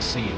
scene.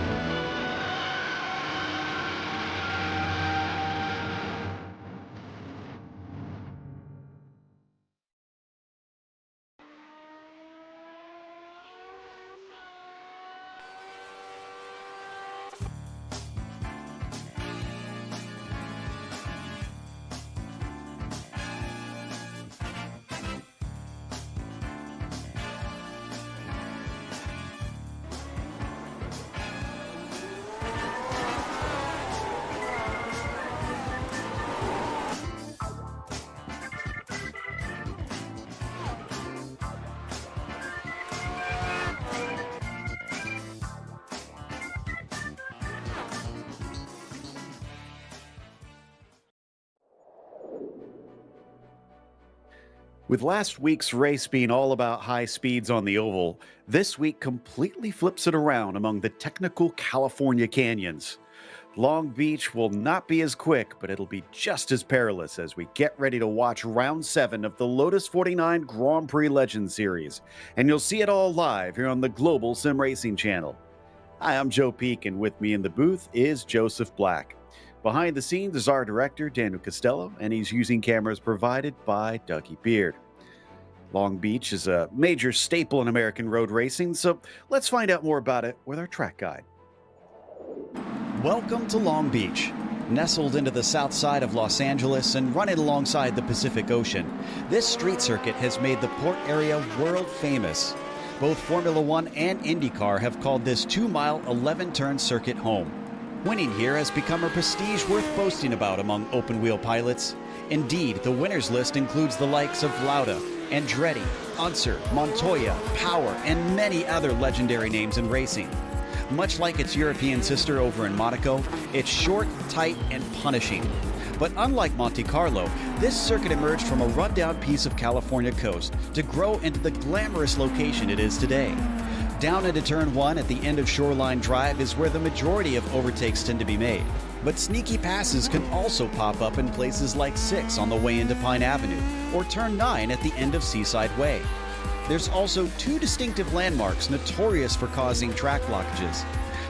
With last week's race being all about high speeds on the oval, this week completely flips it around among the technical California canyons. Long Beach will not be as quick, but it'll be just as perilous as we get ready to watch Round 7 of the Lotus 49 Grand Prix Legend Series. And you'll see it all live here on the Global SimRacing Channel. Hi, I'm Joe Peak, and with me in the booth is Joseph Black. Behind the scenes is our director, Daniel Costello, and he's using cameras provided by Dougie Beard. Long Beach is a major staple in American road racing, so let's find out more about it with our track guide. Welcome to Long Beach. Nestled into the south side of Los Angeles and running alongside the Pacific Ocean, this street circuit has made the port area world famous. Both Formula One and IndyCar have called this 2-mile, 11-turn circuit home. Winning here has become a prestige worth boasting about among open-wheel pilots. Indeed, the winners list includes the likes of Lauda, Andretti, Unser, Montoya, Power, and many other legendary names in racing. Much like its European sister over in Monaco, it's short, tight, and punishing. But unlike Monte Carlo, this circuit emerged from a rundown piece of California coast to grow into the glamorous location it is today. Down into Turn 1 at the end of Shoreline Drive is where the majority of overtakes tend to be made. But sneaky passes can also pop up in places like 6 on the way into Pine Avenue, or Turn 9 at the end of Seaside Way. There's also 2 distinctive landmarks notorious for causing track blockages.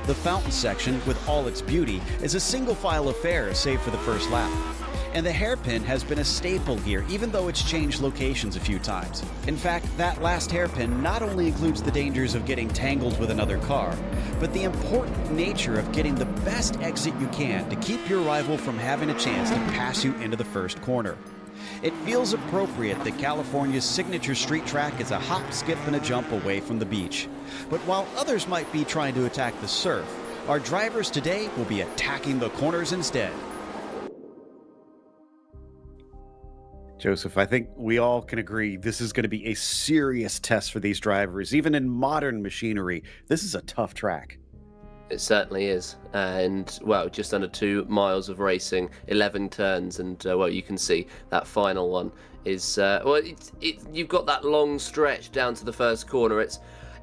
The fountain section, with all its beauty, is a single-file affair save for the first lap. And the hairpin has been a staple here, even though it's changed locations a few times. In fact, that last hairpin not only includes the dangers of getting tangled with another car, but the important nature of getting the best exit you can to keep your rival from having a chance to pass you into the first corner. It feels appropriate that California's signature street track is a hop, skip, and a jump away from the beach. But while others might be trying to attack the surf, our drivers today will be attacking the corners instead. Joseph, I think we all can agree this is going to be a serious test for these drivers. Even in modern machinery, this is a tough track. It certainly is. And, well, just under 2 miles of racing, 11 turns, and, well, you can see that final one is, you've got that long stretch down to the first corner.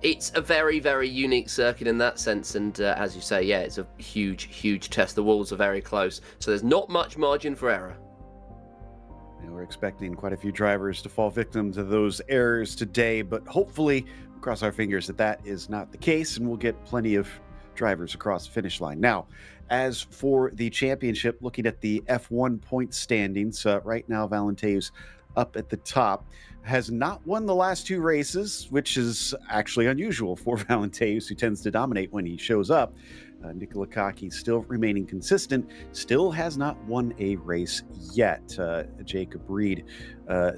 It's a very, very unique circuit in that sense, and as you say, yeah, it's a huge, huge test. The walls are very close, so there's not much margin for error. And we're expecting quite a few drivers to fall victim to those errors today, but hopefully, we'll cross our fingers that that is not the case, and we'll get plenty of drivers across the finish line. Now, as for the championship, looking at the F1 point standings, right now Valente's up at the top, has not won the last 2 races, which is actually unusual for Valenteus, who tends to dominate when he shows up. Nicola Kaki still remaining consistent, still has not won a race yet. Jacob Reed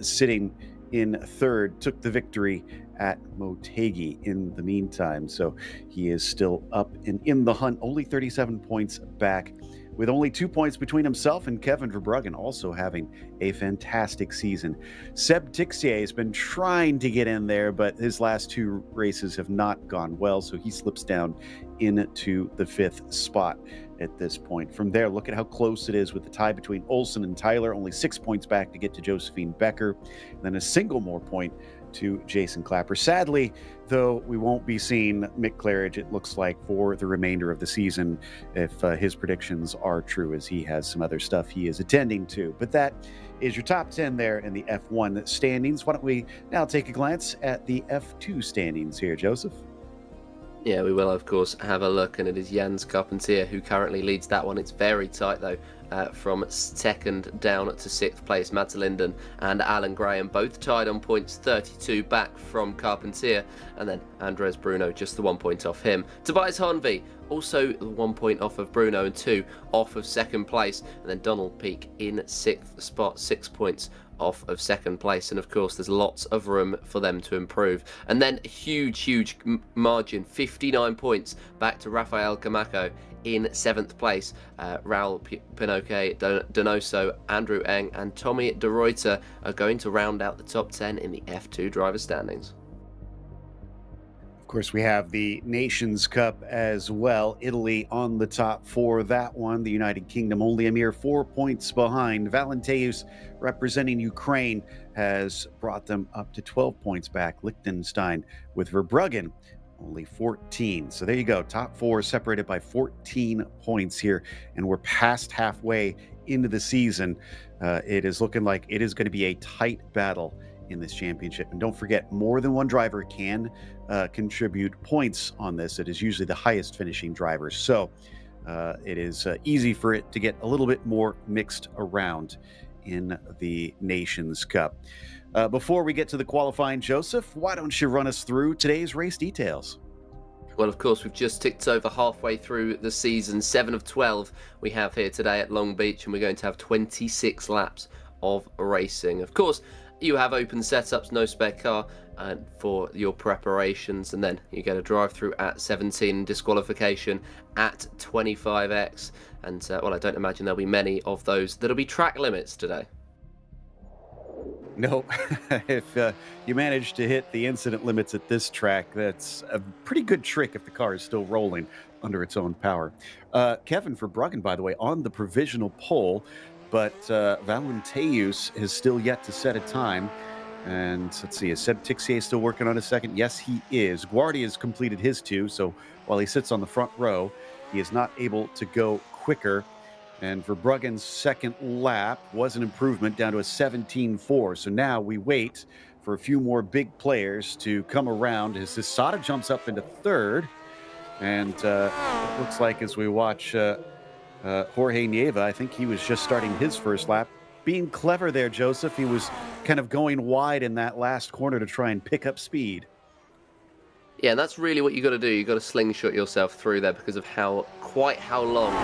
sitting in 3rd, took the victory at Motegi in the meantime. So he is still up and in the hunt, only 37 points back, with only 2 points between himself and Kevin Verbruggen, also having a fantastic season. Seb Tixier has been trying to get in there, but his last 2 races have not gone well, so he slips down into the 5th spot at this point. From there, look at how close it is with the tie between Olsen and Tyler, only 6 points back to get to Josephine Becker, and then a single more point to Jason Clapper. Sadly, though, we won't be seeing Mick Claridge, it looks like, for the remainder of the season, if his predictions are true, as he has some other stuff he is attending to. But that is your top 10 there in the F1 standings. Why don't we now take a glance at the F2 standings here, Joseph? Yeah, we will, of course, have a look, and it is Jans Carpentier who currently leads that one. It's very tight, though, from second down to sixth place. Mads Linden and Alan Graham both tied on points, 32 back from Carpentier, and then Andres Bruno just the 1 point off him. Tobias Harnvey also 1 point off of Bruno and 2 off of second place, and then Donald Peake in sixth spot, 6 points off of second place. And of course there's lots of room for them to improve. And then huge margin, 59 points back to Rafael Camacho in seventh place. Raul Pinoque, Donoso, Andrew Eng and Tommy de Ruyter are going to round out the top 10 in the F2 driver standings. Of course, we have the Nations Cup as well. Italy on the top for that one. The United Kingdom only a mere 4 points behind. Valenteus, representing Ukraine, has brought them up to 12 points back. Liechtenstein with Verbruggen only 14. So there you go. Top four separated by 14 points here. And we're past halfway into the season. It is looking like it is going to be a tight battle in this championship. And don't forget, more than one driver can contribute points on this. It is usually the highest finishing drivers. So it is easy for it to get a little bit more mixed around in the Nations Cup. Before we get to the qualifying, Joseph, why don't you run us through today's race details? Well, of course, we've just ticked over halfway through the season. 7 of 12 we have here today at Long Beach, and we're going to have 26 laps of racing. Of course, you have open setups, no spare car for your preparations, and then you get a drive-through at 17, disqualification at 25x, and well, I don't imagine there'll be many of those. There'll be track limits today. No, if you manage to hit the incident limits at this track, that's a pretty good trick if the car is still rolling under its own power. Kevin Verbruggen, by the way, on the provisional pole, but Valenteus has still yet to set a time. And let's see, is Seb Tixier still working on a second? Yes, he is. Guardi has completed his 2, so while he sits on the front row, he is not able to go quicker. And Verbruggen's second lap was an improvement down to a 17.4. So now we wait for a few more big players to come around as Sada jumps up into third. And it looks like as we watch Jorge Nieva, I think he was just starting his first lap. Being clever there, Joseph. He was kind of going wide in that last corner to try and pick up speed. Yeah, and that's really what you got to do. You got to slingshot yourself through there because of quite how long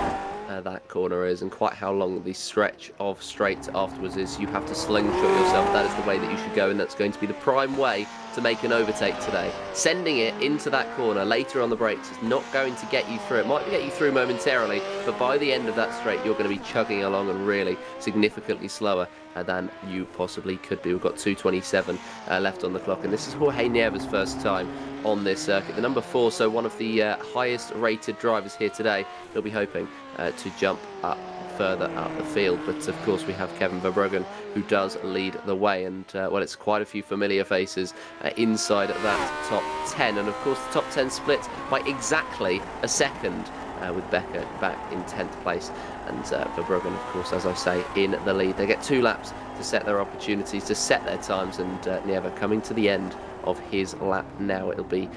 that corner is, and quite how long the stretch of straight afterwards is. You have to slingshot yourself. That is the way that you should go, and that's going to be the prime way to make an overtake today. Sending it into that corner later on the brakes is not going to get you through. It might get you through momentarily, but by the end of that straight, you're going to be chugging along and really significantly slower than you possibly could be. We've got 2:27 left on the clock, and this is Jorge Nieves' first time on this circuit. The number 4, so one of the highest rated drivers here today. He'll be hoping to jump up further up the field, but of course we have Kevin Verbruggen who does lead the way, and well, it's quite a few familiar faces inside that top 10, and of course the top 10 split by exactly a second, with Becker back in 10th place, and Verbruggen, of course, as I say, in the lead. They get 2 laps to set their opportunities, to set their times, and Nieva coming to the end of his lap now. It'll be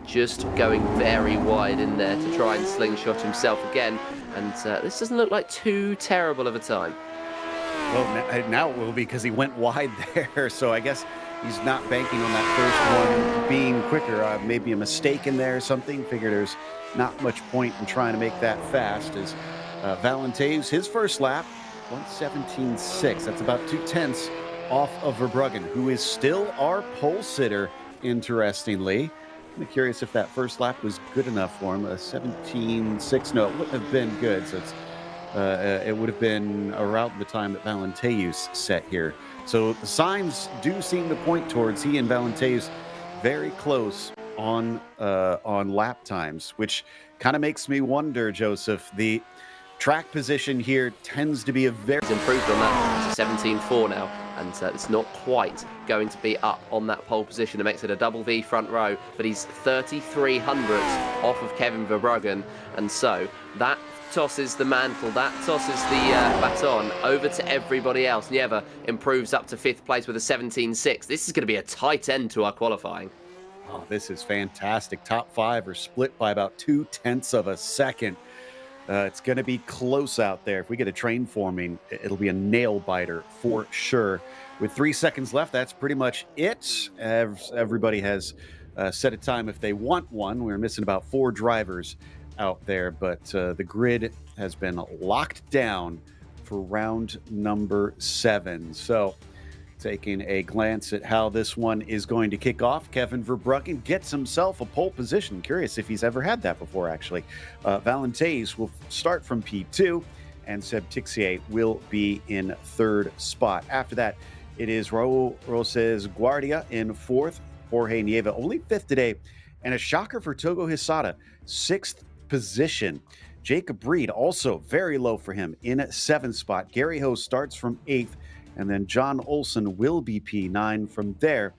just going very wide in there to try and slingshot himself again, and this doesn't look like too terrible of a time. Well, now it will be, because he went wide there, so I guess he's not banking on that first one being quicker. Maybe a mistake in there or something. Figure there's not much point in trying to make that fast. As Valenteus, his first lap, 1:17.6. That's about 0.2 off of Verbruggen, who is still our pole sitter, interestingly. I'm curious if that first lap was good enough for him. 17.6. No, it wouldn't have been good. So it would have been around the time that Valenteus set here. So the signs do seem to point towards he and Valenteus very close on lap times, which kind of makes me wonder, Joseph. The track position here tends to be a very... He's improved on that to 17.4 now, and it's not quite going to be up on that pole position. It makes it a double V front row, but he's 33 hundredths off of Kevin Verbruggen, and so that tosses the mantle, that tosses the baton over to everybody else. Nieva improves up to 5th place with a 17.6. This is going to be a tight end to our qualifying. Oh, this is fantastic. Top five are split by about 0.2 of a second. It's going to be close out there. If we get a train forming, it'll be a nail biter for sure. With 3 seconds left, that's pretty much it. Everybody has set a time if they want one. We're missing about 4 drivers out there, but the grid has been locked down for round number 7. So taking a glance at how this one is going to kick off, Kevin Verbruggen gets himself a pole position. Curious if he's ever had that before, actually. Valenteis will start from P2, and Seb Tixier will be in 3rd spot. After that, it is Raul Roses Guardia in 4th, Jorge Nieva only 5th today, and a shocker for Togo Hisada, 6th position. Jacob Reed also very low for him in 7th spot. Gary Ho starts from 8th, and then John Olsen will be P9. From there,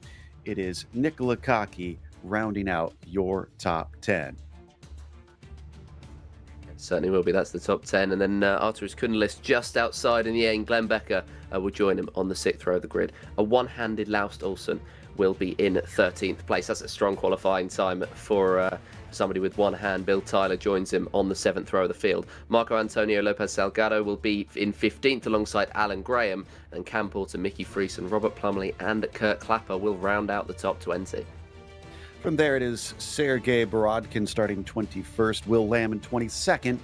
it is Nicola Kaki rounding out your top 10. It certainly will be. That's the top 10. And then Arturus Kundelis just outside in the end. Glenn Becker will join him on the 6th row of the grid. A one-handed Laust Olsen will be in 13th place. That's a strong qualifying time for somebody with one hand. Bill Tyler joins him on the 7th row of the field. Marco Antonio Lopez Salgado will be in 15th alongside Alan Graham, and Cam Porter, Mickey Friesen, Robert Plumley and Kurt Clapper will round out the top 20. From there, it is Sergei Borodkin starting 21st, Will Lamb in 22nd,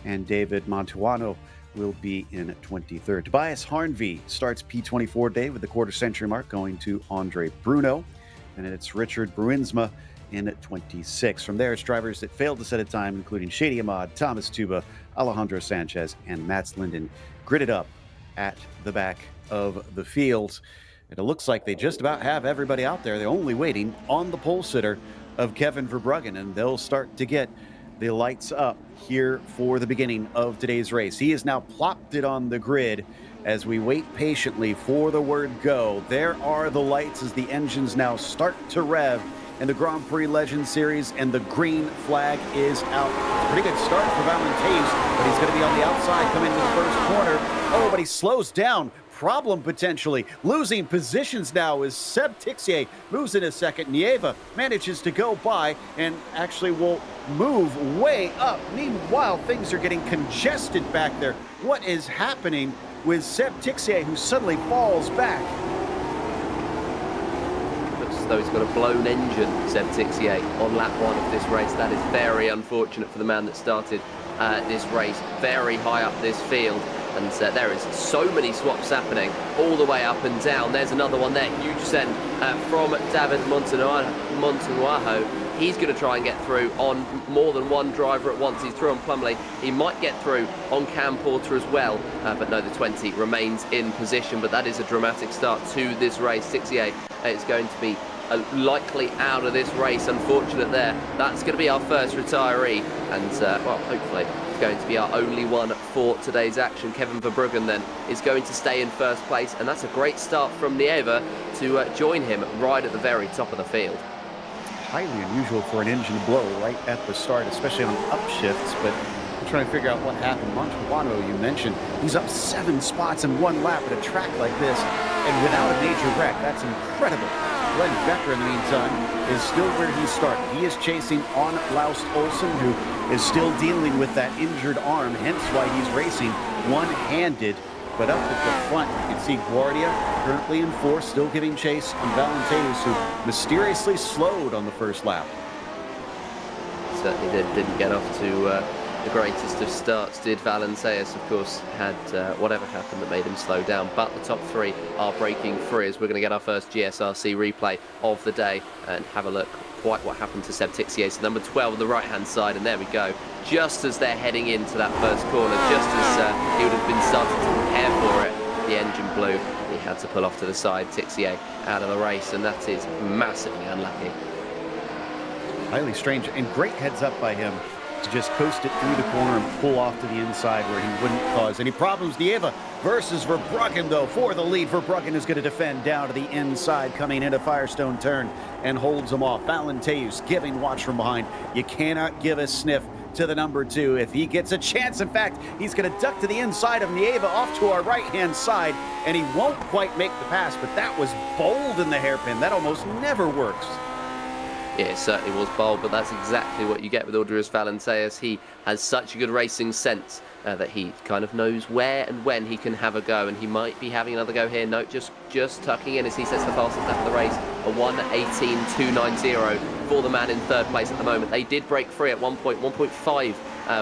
and David Montuano will be in 23rd. Tobias Harnvey starts P24 day with the quarter-century mark going to Andre Bruno, and it's Richard Bruinsma in 26. From there, it's drivers that failed to set a time, including Shady Ahmad, Thomas Tuba, Alejandro Sanchez, and Mats Linden, gridded up at the back of the field. And it looks like they just about have everybody out there. They're only waiting on the pole sitter of Kevin Verbruggen, and they'll start to get the lights up here for the beginning of today's race. He has now plopped it on the grid as we wait patiently for the word go. There are the lights as the engines now start to rev in the Grand Prix Legends Series, and the green flag is out. Pretty good start for Valenteis, but he's going to be on the outside coming into the first corner. Oh, but he slows down. Problem potentially. Losing positions now as Seb Tixier moves in a second. Nieva manages to go by and actually will move way up. Meanwhile, things are getting congested back there. What is happening with Seb Tixier, who suddenly falls back? Looks as though he's got a blown engine, Seb Tixier, on lap 1 of this race. That is very unfortunate for the man that started this race very high up this field. And there is so many swaps happening all the way up and down. There's another one there, huge send from David Montenuajo. He's going to try and get through on more than one driver at once. He's through on Plumley. He might get through on Cam Porter as well. But no, the 20 remains in position. But that is a dramatic start to this race. 68 is going to be likely out of this race. Unfortunate there. That's going to be our first retiree. And, well, hopefully going to be our only one for today's action. Kevin Verbruggen then is going to stay in first place, and that's a great start from Nieva to join him right at the very top of the field. Highly unusual for an engine to blow right at the start, especially on upshifts, but I'm trying to figure out what happened. Montalbano, you mentioned, he's up 7 spots in 1 lap at a track like this, and without a major wreck. That's incredible. Glenn Becker, in the meantime, is still where he started. He is chasing on Laust Olsen, who is still dealing with that injured arm, hence why he's racing one-handed. But up at the front, you can see Guardia currently in 4th, still giving chase on Valenteis, who mysteriously slowed on the first lap. Certainly didn't get off to the greatest of starts, did Valenteis. Of course, had whatever happened that made him slow down, but the top 3 are breaking free as we're going to get our first GSRC replay of the day and have a look quite what happened to Seb Tixier. So number 12 on the right hand side, and there we go, just as they're heading into that first corner, just as he would have been starting to prepare for it, the engine blew. He had to pull off to the side. Tixier out of the race, and that is massively unlucky. Highly strange, and great heads up by him to just coast it through the corner and pull off to the inside where he wouldn't cause any problems. Nieva versus Verbruggen, though, for the lead. Verbruggen is going to defend down to the inside, coming into Firestone turn and holds him off. Valenteis giving watch from behind. You cannot give a sniff to the number 2 if he gets a chance. In fact, he's going to duck to the inside of Nieva off to our right-hand side, and he won't quite make the pass, but that was bold in the hairpin. That almost never works. Yeah, it certainly was bold, but that's exactly what you get with Audrius Valenteus. He has such a good racing sense that he kind of knows where and when he can have a go, and he might be having another go here. No, just tucking in as he sets the fastest lap of the race, a 1:18.290 for the man in third place at the moment. They did break free at 1.5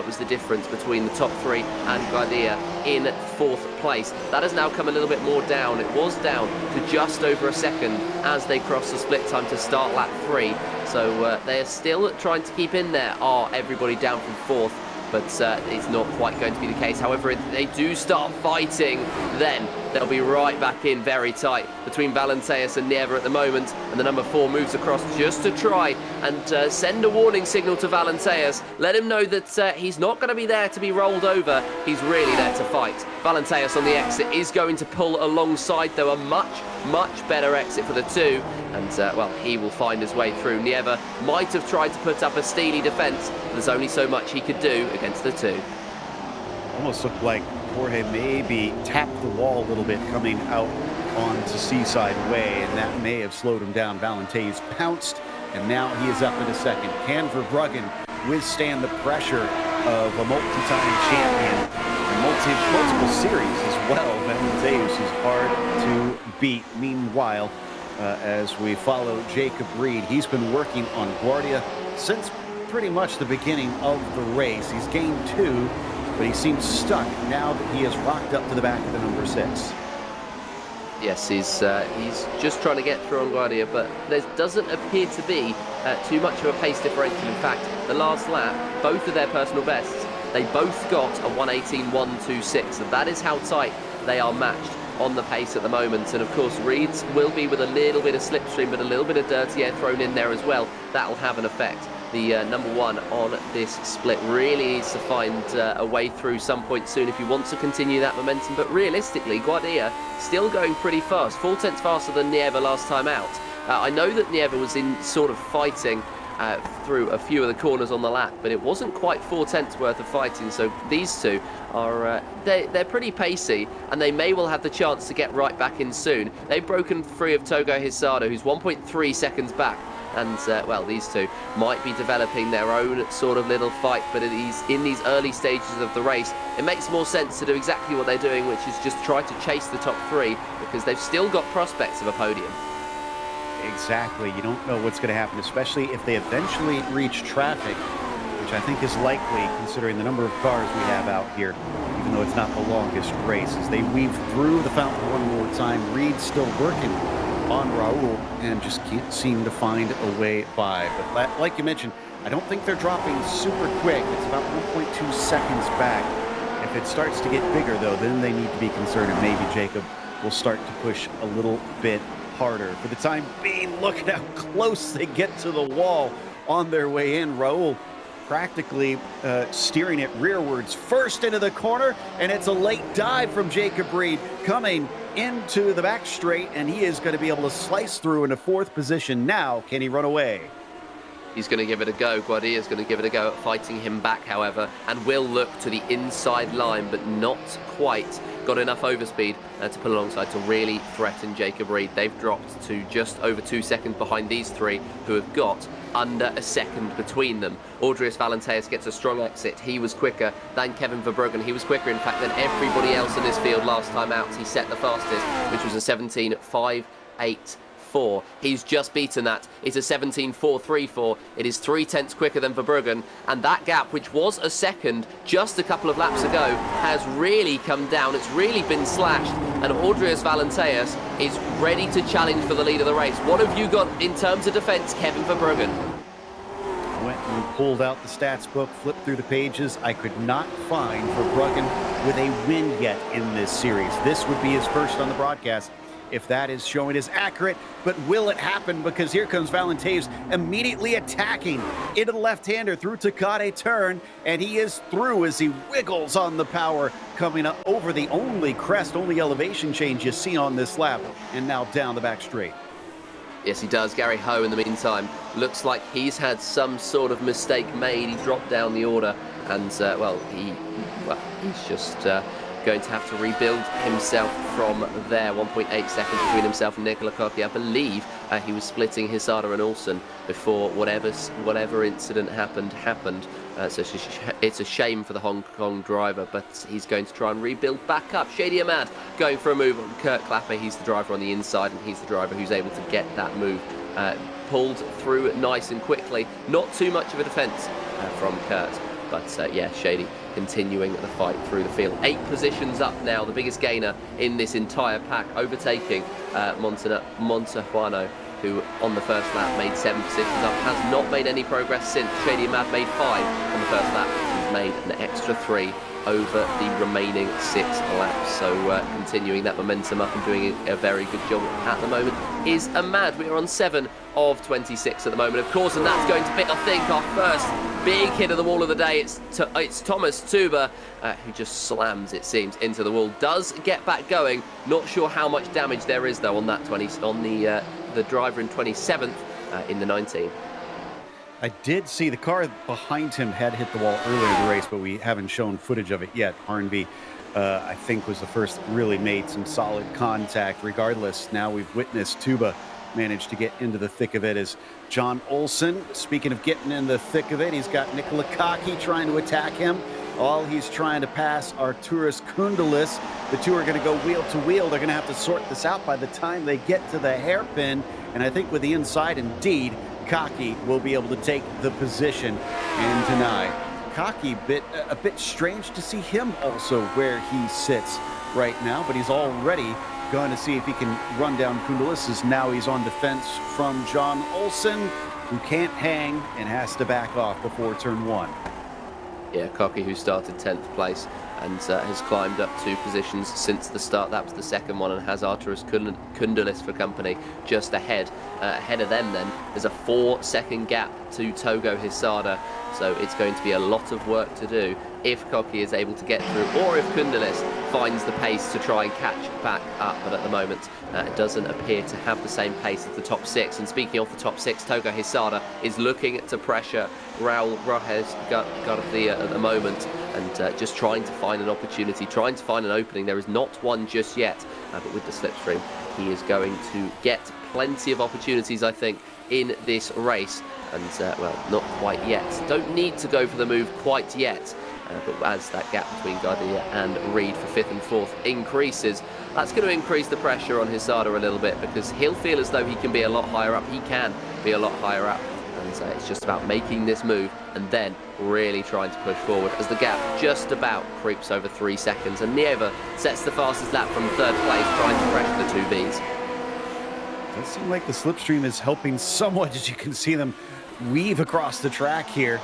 was the difference between the top three and Guardia in fourth place. That has now come a little bit more down. It was down to just over a second as they crossed the split time to start lap 3. So they are still trying to keep in there. Everybody down from fourth, but it's not quite going to be the case. However, if they do start fighting, then they'll be right back in very tight between Valenteus and Nieva at the moment, and the number 4 moves across just to try and send a warning signal to Valenteus. Let him know that he's not going to be there to be rolled over. He's really there to fight. Valenteus on the exit is going to pull alongside, though, a much better exit for the 2, and well, he will find his way through. Nieva might have tried to put up a steely defence, but there's only so much he could do against the 2. Almost looked like Jorge maybe tapped the wall a little bit coming out onto Seaside Way, and that may have slowed him down. Valenteus pounced, and now he is up in a second. Can Verbruggen withstand the pressure of a multi-time champion and multiple series as well? Valenteus is hard to beat. Meanwhile, as we follow Jacob Reed, he's been working on Guardia since pretty much the beginning of the race. He's gained 2, but he seems stuck now that he is rocked up to the back of the number 6. Yes, he's just trying to get through on Guardia, but there doesn't appear to be too much of a pace differential. In fact, the last lap, both of their personal bests, they both got a 1:18.126, and that is how tight they are matched on the pace at the moment. And of course, Reed's will be with a little bit of slipstream, but a little bit of dirty air thrown in there as well. That'll have an effect. The number 1 on this split really needs to find a way through some point soon if he wants to continue that momentum. But realistically, Guardia still going pretty fast, 4/10 faster than Nieva last time out. I know that Nieva was in sort of fighting through a few of the corners on the lap, but it wasn't quite 4/10 worth of fighting. So these two are they're pretty pacey, and they may well have the chance to get right back in soon. They've broken free of Togo Hisado, who's 1.3 seconds back. And, well, these two might be developing their own sort of little fight, but in these early stages of the race, it makes more sense to do exactly what they're doing, which is just try to chase the top 3, because they've still got prospects of a podium. Exactly. You don't know what's going to happen, especially if they eventually reach traffic, which I think is likely considering the number of cars we have out here, even though it's not the longest race. As they weave through the fountain one more time, Reed's still working on Raul and just can't seem to find a way by. But like you mentioned, I don't think they're dropping super quick. It's about 1.2 seconds back. If it starts to get bigger, though, then they need to be concerned, and maybe Jacob will start to push a little bit harder. For the time being, look at how close they get to the wall on their way in. Raul practically steering it rearwards first into the corner, and it's a late dive from Jacob Reed coming into the back straight, and he is going to be able to slice through into 4th position. Now, can he run away? He's going to give it a go. Guardia's going to give it a go at fighting him back, however, and will look to the inside line, but not quite got enough overspeed to pull alongside to really threaten Jacob Reed. They've dropped to just over 2 seconds behind these 3, who have got under a second between them. Audrius Valenteus gets a strong exit. He was quicker than Kevin Verbruggen. He was quicker, in fact, than everybody else in this field last time out. He set the fastest, which was a 17.584. He's just beaten that. It's a 17.434. It is 3/10 quicker than Verbruggen, and that gap, which was a second just a couple of laps ago, has really come down. It's really been slashed, and Audrius Valenteus is ready to challenge for the lead of the race. What have you got in terms of defence, Kevin Verbruggen? Went and pulled out the stats book, flipped through the pages. I could not find Verbruggen with a win yet in this series. This would be his first on the broadcast, if that is showing as accurate. But will it happen? Because here comes Valenteus immediately attacking into the left-hander through Takade turn, and he is through as he wiggles on the power, coming up over the only crest, only elevation change you see on this lap, and now down the back straight. Yes, he does. Gary Ho, in the meantime, looks like he's had some sort of mistake made. He dropped down the order, and well, he's just going to have to rebuild himself from there. 1.8 seconds between himself and Nicola Koki. I believe he was splitting Hisada and Olsen before whatever incident happened. So it's a shame for the Hong Kong driver, but he's going to try and rebuild back up. Shady Ahmad going for a move on Kurt Clapper. He's the driver on the inside, and he's the driver who's able to get that move pulled through nice and quickly. Not too much of a defence from Kurt, but yeah, Shady continuing the fight through the field. 8 positions up now, the biggest gainer in this entire pack, overtaking Montejuano, who on the first lap made 7 positions up, has not made any progress since. Shady Ahmad made 5 on the first lap. He's made an extra 3 over the remaining 6 laps. So continuing that momentum up and doing a very good job at the moment is Ahmad. We are on 7 of 26 at the moment, of course, and that's going to be, I think, our first big hit of the wall of the day. It's Thomas Tuber who just slams, it seems, into the wall. Does get back going. Not sure how much damage there is though on that the driver in 27th in the 19. I did see the car behind him had hit the wall earlier in the race, but we haven't shown footage of it yet. Harnby, I think, was the first that really made some solid contact. Regardless, now we've witnessed Tuba manage to get into the thick of it as John Olsen, speaking of getting in the thick of it, he's got Nicola Koki trying to attack him. All he's trying to pass Arturas Kundalis. The two are going to go wheel to wheel. They're going to have to sort this out by the time they get to the hairpin. And I think with the inside, indeed, Koki will be able to take the position and deny. Koki, a bit strange to see him also where he sits right now, but he's already going to see if he can run down Kundalis, as now he's on defense from John Olsen, who can't hang and has to back off before turn 1. Yeah, Koki, who started 10th place and has climbed up 2 positions since the start. That was the second one, and has Arturas Kundalis for company just ahead. Ahead of them then, there's a 4-second gap to Togo Hisada, so it's going to be a lot of work to do if Koki is able to get through, or if Kundalis finds the pace to try and catch back up. But at the moment, it doesn't appear to have the same pace as the top 6. And speaking of the top 6, Togo Hisada is looking to pressure Raul Rojas Garcia at the moment, and just trying to find an opportunity, trying to find an opening. There is not one just yet, but with the slipstream, he is going to get plenty of opportunities, I think, in this race. And, well, not quite yet. Don't need to go for the move quite yet. But as that gap between Gardia and Reed for 5th and 4th increases, that's going to increase the pressure on Hisada a little bit, because he'll feel as though he can be a lot higher up. He can be a lot higher up. And it's just about making this move and then really trying to push forward as the gap just about creeps over 3 seconds. And Nieva sets the fastest lap from 3rd place, trying to pressure the 2 Vs. It does seem like the slipstream is helping somewhat, as you can see them weave across the track here.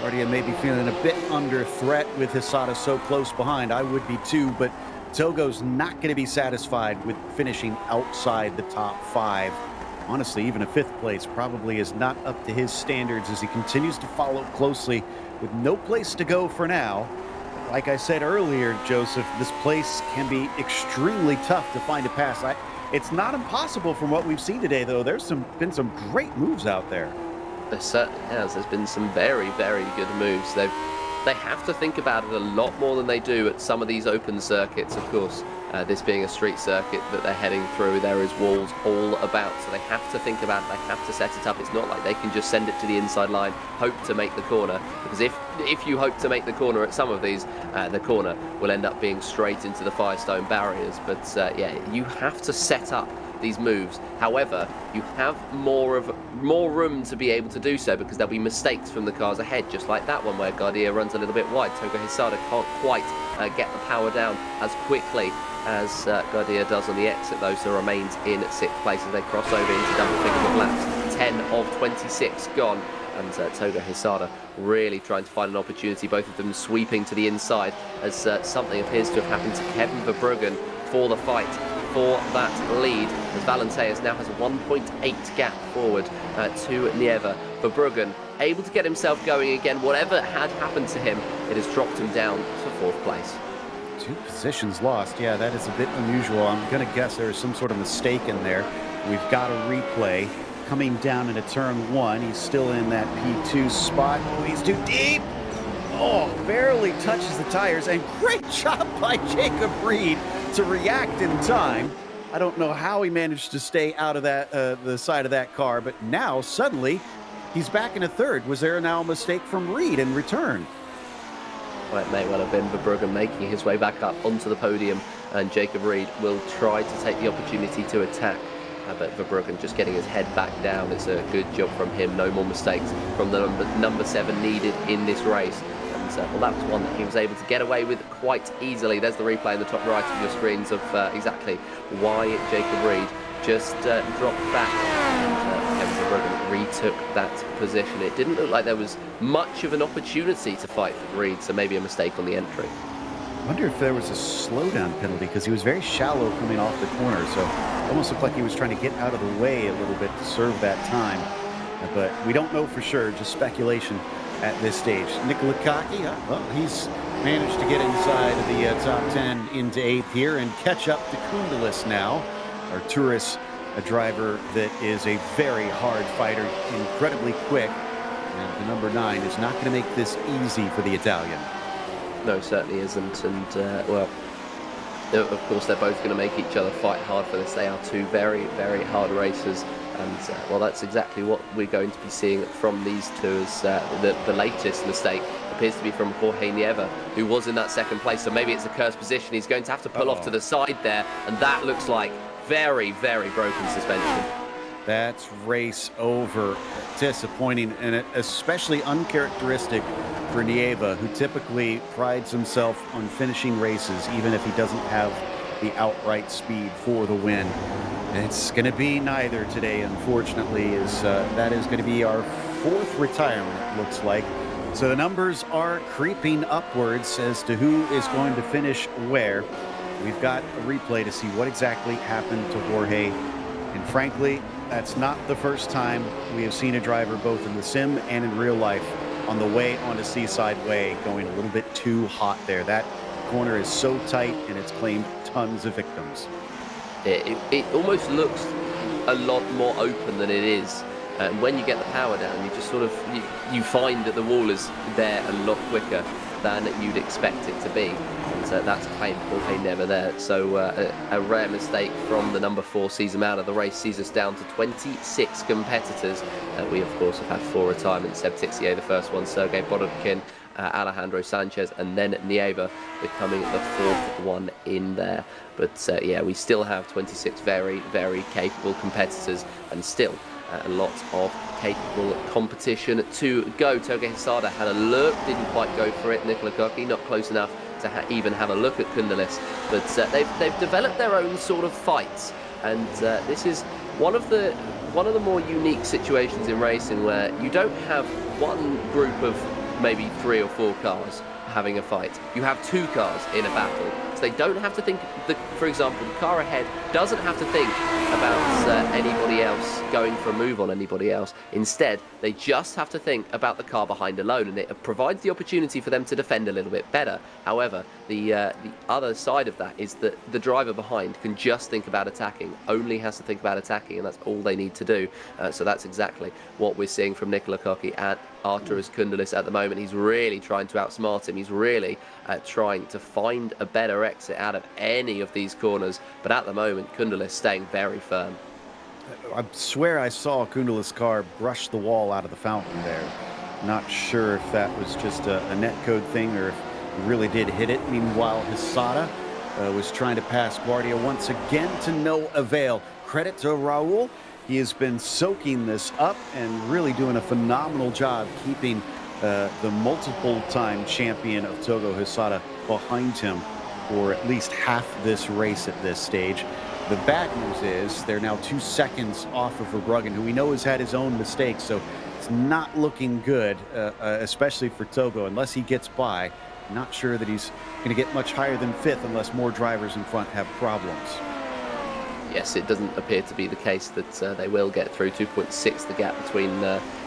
Guardia may be feeling a bit under threat with Hisada so close behind. I would be too, but Togo's not going to be satisfied with finishing outside the top 5. Honestly, even a 5th place probably is not up to his standards as he continues to follow closely with no place to go for now. Like I said earlier, Joseph, this place can be extremely tough to find a pass. It's not impossible from what we've seen today, though. There's been some great moves out there. There certainly has. There's been some very, very good moves. They have to think about it a lot more than they do at some of these open circuits, of course. This being a street circuit that they're heading through, there is walls all about, so they have to think about it, they have to set it up. It's not like they can just send it to the inside line, hope to make the corner, because if you hope to make the corner at some of these, the corner will end up being straight into the Firestone barriers. But yeah, you have to set up these moves. However, you have more room to be able to do so, because there'll be mistakes from the cars ahead, just like that one where Gardia runs a little bit wide. Togo Hisada can't quite get the power down as quickly as Gardia does on the exit, though, so remains in 6th place as they cross over into double figures of laps. 10 of 26 gone, and Togo Hisada really trying to find an opportunity, both of them sweeping to the inside as something appears to have happened to Kevin Verbruggen for the fight for that lead, as Valenteas now has a 1.8 gap forward to Nieva. Verbruggen able to get himself going again. Whatever had happened to him, it has dropped him down to 4th place. 2 positions lost. Yeah, that is a bit unusual. I'm going to guess there's some sort of mistake in there. We've got a replay coming down into turn 1. He's still in that P2 spot. Oh, he's too deep. Oh, barely touches the tires, and great job by Jacob Reed to react in time. I don't know how he managed to stay out of that the side of that car, but now suddenly he's back in a third. Was there now a mistake from Reed in return? Well, it may well have been Verbruggen making his way back up onto the podium, and Jacob Reed will try to take the opportunity to attack. But Verbruggen just getting his head back down. It's a good job from him. No more mistakes from the number 7 needed in this race. And well, that was one that he was able to get away with quite easily. There's the replay in the top right of your screens of exactly why Jacob Reed just dropped back. And Verbruggen retook that position. It didn't look like there was much of an opportunity to fight for Reed, so maybe a mistake on the entry. I wonder if there was a slowdown penalty, because he was very shallow coming off the corner, so it almost looked like he was trying to get out of the way a little bit to serve that time. But we don't know for sure, just speculation at this stage. Nicola Kaki, well, he's managed to get inside of the top 10 into 8th here and catch up to Koundelis now. Arturis, a driver that is a very hard fighter, incredibly quick. And the number 9 is not going to make this easy for the Italian. No, certainly isn't. And, well, of course, they're both going to make each other fight hard for this. They are two very, very hard racers. And, well, that's exactly what we're going to be seeing from these two. As the latest mistake appears to be from Jorge Nieva, who was in that second place. So maybe it's a cursed position. He's going to have to pull off to the side there. And that looks like very, very broken suspension. That's race over. Disappointing, and especially uncharacteristic for Nieva, who typically prides himself on finishing races, even if he doesn't have the outright speed for the win. It's going to be neither today, unfortunately, as that is going to be our 4th retirement, it looks like. So the numbers are creeping upwards as to who is going to finish where. We've got a replay to see what exactly happened to Jorge, and frankly, that's not the first time we have seen a driver, both in the sim and in real life, on the way onto Seaside Way going a little bit too hot there. That corner is so tight, and it's claimed tons of victims. It almost looks a lot more open than it is. And when you get the power down, you just sort of, you find that the wall is there a lot quicker than you'd expect it to be. And so that's claimed Jorge Nieva there. So a rare mistake from the number 4 sees him out of the race, sees us down to 26 competitors. We, of course, have had 4 retirements. Seb Tixier, the first one, Sergei Borodkin, Alejandro Sanchez, and then Nieva becoming the 4th one in there. But yeah, we still have 26 very, very capable competitors, and still a lot of capable competition to go. Toge Hisada had a look, didn't quite go for it. Nicola Kaki not close enough to even have a look at Koundelis, but they've developed their own sort of fights, and this is one of the more unique situations in racing where you don't have one group of maybe 3 or 4 cars having a fight. You have 2 cars in a battle. So they don't have to think, for example, the car ahead doesn't have to think about anybody else going for a move on anybody else. Instead, they just have to think about the car behind alone, and it provides the opportunity for them to defend a little bit better. However, the other side of that is that the driver behind can just think about attacking, only has to think about attacking, and that's all they need to do. So that's exactly what we're seeing from Nicola Kaki at Arturis Koundelis at the moment. He's really trying to outsmart him. He's really trying to find a better exit out of any of these corners. But at the moment, Koundelis staying very firm. I swear I saw Koundelis' car brush the wall out of the fountain there. Not sure if that was just a netcode thing or if he really did hit it. Meanwhile, Hisada was trying to pass Guardia once again to no avail. Credit to Raul. He has been soaking this up and really doing a phenomenal job keeping the multiple-time champion of Togo, Hisada, behind him for at least half this race at this stage. The bad news is they're now 2 seconds off of Verbruggen, who we know has had his own mistakes, so it's not looking good, especially for Togo, unless he gets by. Not sure that he's going to get much higher than 5th unless more drivers in front have problems. Yes, it doesn't appear to be the case that they will get through. 2.6 the gap between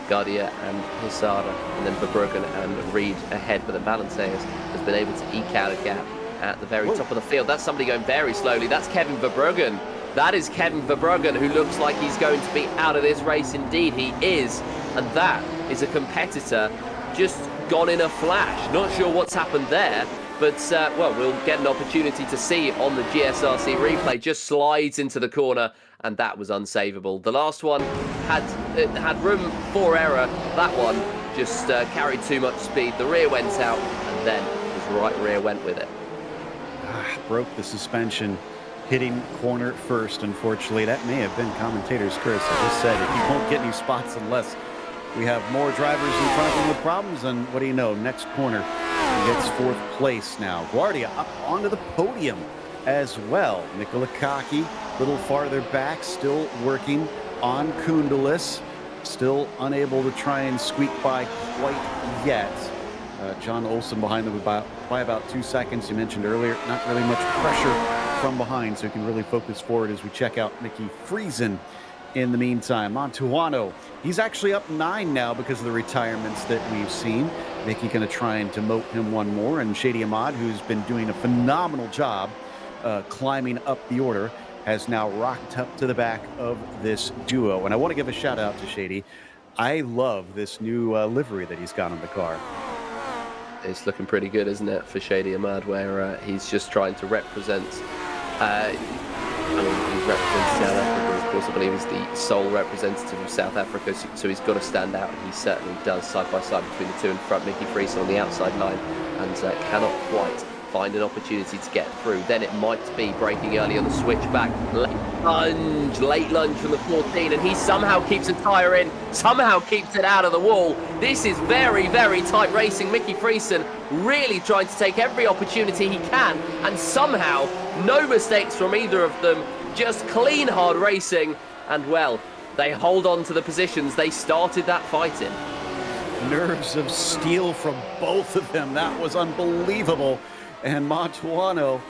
Guardia and Hisada, and then Verbruggen and Reed ahead, but then Balancers has been able to eke out a gap at the very top of the field. That's somebody going very slowly. That's Kevin Verbruggen. That is Kevin Verbruggen, who looks like he's going to be out of this race. Indeed, he is. And that is a competitor just gone in a flash. Not sure what's happened there, but well, we'll get an opportunity to see on the GSRC replay. Just slides into the corner, and that was unsavable. The last one had room for error. That one just carried too much speed. The rear went out, and then his right rear went with it. Broke the suspension, hitting corner first. Unfortunately, that may have been commentator's curse. I just said it. You won't get any spots unless we have more drivers in front of him with problems. And what do you know? Next corner, he gets 4th place now. Guardia up onto the podium as well. Nicola Kaki a little farther back, still working on Koundalis. Still unable to try and squeak by quite yet. John Olsen behind them by about 2 seconds. You mentioned earlier, not really much pressure from behind, so he can really focus forward as we check out Mickey Friesen. In the meantime, Montuano, he's actually up 9 now because of the retirements that we've seen. Mickey going to try and demote him one more, and Shady Ahmad, who's been doing a phenomenal job climbing up the order, has now rocked up to the back of this duo. And I want to give a shout out to Shady. I love this new livery that he's got on the car. It's looking pretty good, isn't it, for Shady Ahmad, where he's just trying to represent. I mean, he represents South Africa, of course. I believe he's the sole representative of South Africa, so he's got to stand out, and he certainly does, side by side between the two in front. Mickey Friesen on the outside line, and cannot quite find an opportunity to get through. Then it might be braking early on the switchback. Late lunge from the 14, and he somehow keeps a tyre in, somehow keeps it out of the wall. This is very, very tight racing. Mickey Friesen really trying to take every opportunity he can, and somehow no mistakes from either of them, just clean hard racing, and well, they hold on to the positions they started that fight in. Nerves of steel from both of them. That was unbelievable. And Montuano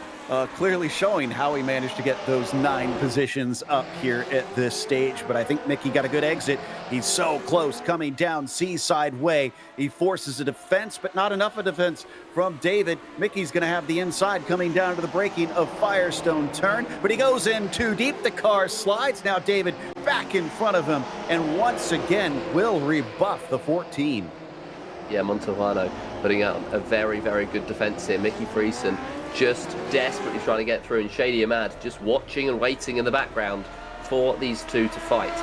clearly showing how he managed to get those 9 positions up here at this stage. But I think Mickey got a good exit. He's so close, coming down Seaside Way. He forces a defense, but not enough of defense from David. Mickey's going to have the inside coming down to the braking of Firestone turn, but he goes in too deep. The car slides. Now David back in front of him, and once again will rebuff the 14. Yeah, Montalbano putting out a very, very good defence here. Mickey Friesen just desperately trying to get through, and Shady Ahmad just watching and waiting in the background for these two to fight.